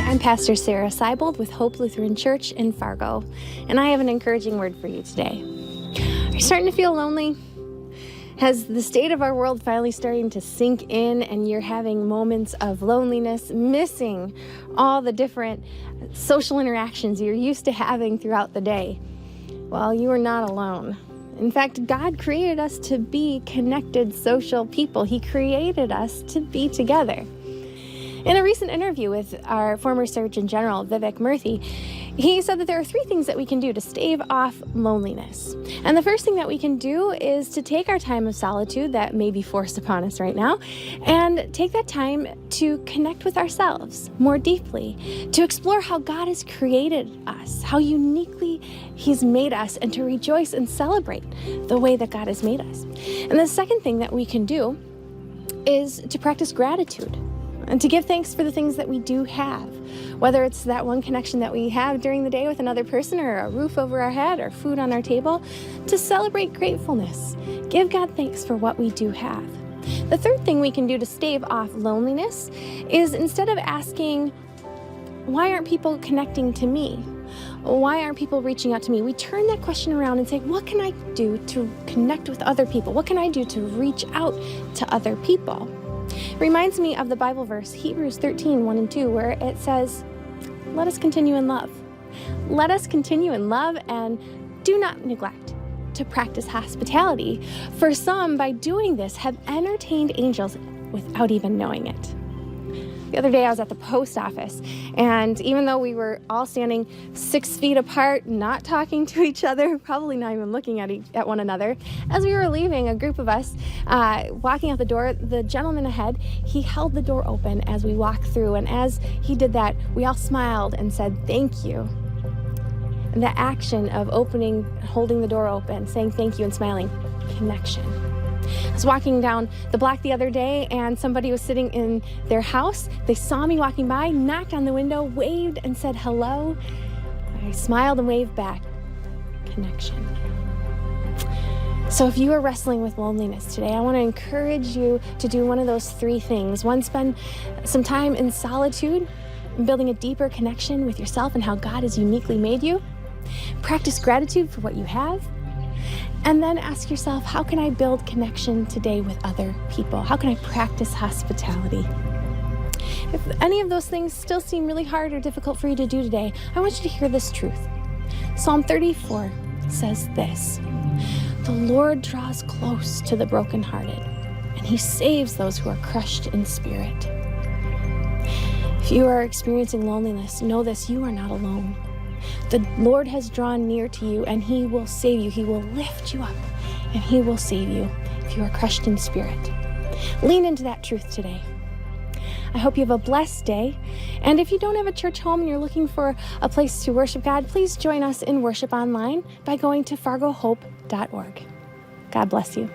I'm Pastor Sarah Seibold with Hope Lutheran Church in Fargo, and I have an encouraging word for you today. Are you starting to feel lonely? Has the state of our world finally starting to sink in and you're having moments of loneliness, missing all the different social interactions you're used to having throughout the day? Well, you are not alone. In fact, God created us to be connected social people. He created us to be together. In a recent interview with our former Surgeon General, Vivek Murthy, he said that there are 3 things that we can do to stave off loneliness. And the first thing that we can do is to take our time of solitude that may be forced upon us right now and take that time to connect with ourselves more deeply, to explore how God has created us, how uniquely He's made us, and to rejoice and celebrate the way that God has made us. And the second thing that we can do is to practice gratitude and to give thanks for the things that we do have, whether it's that one connection that we have during the day with another person, or a roof over our head, or food on our table, to celebrate gratefulness. Give God thanks for what we do have. The third thing we can do to stave off loneliness is, instead of asking, why aren't people connecting to me? Why aren't people reaching out to me? We turn that question around and say, what can I do to connect with other people? What can I do to reach out to other people? Reminds me of the Bible verse, Hebrews 13, 1 and 2, where it says, let us continue in love. Let us continue in love, and do not neglect to practice hospitality. For some, by doing this, have entertained angels without even knowing it. The other day I was at the post office, and even though we were all standing 6 feet apart, not talking to each other, probably not even looking at one another, as we were leaving, a group of us walking out the door, the gentleman ahead, he held the door open as we walked through, and as he did that, we all smiled and said, thank you. And the action of opening, holding the door open, saying thank you and smiling, connection. I was walking down the block the other day, and somebody was sitting in their house. They saw me walking by, knocked on the window, waved and said hello. I smiled and waved back. Connection. So if you are wrestling with loneliness today, I want to encourage you to do one of those 3 things. One, spend some time in solitude, building a deeper connection with yourself and how God has uniquely made you. Practice gratitude for what you have. And then ask yourself, how can I build connection today with other people? How can I practice hospitality? If any of those things still seem really hard or difficult for you to do today, I want you to hear this truth. Psalm 34 says this, the Lord draws close to the brokenhearted, and He saves those who are crushed in spirit. If you are experiencing loneliness, know this, you are not alone. The Lord has drawn near to you, and He will save you. He will lift you up, and He will save you if you are crushed in spirit. Lean into that truth today. I hope you have a blessed day. And if you don't have a church home and you're looking for a place to worship God, please join us in worship online by going to fargohope.org. God bless you.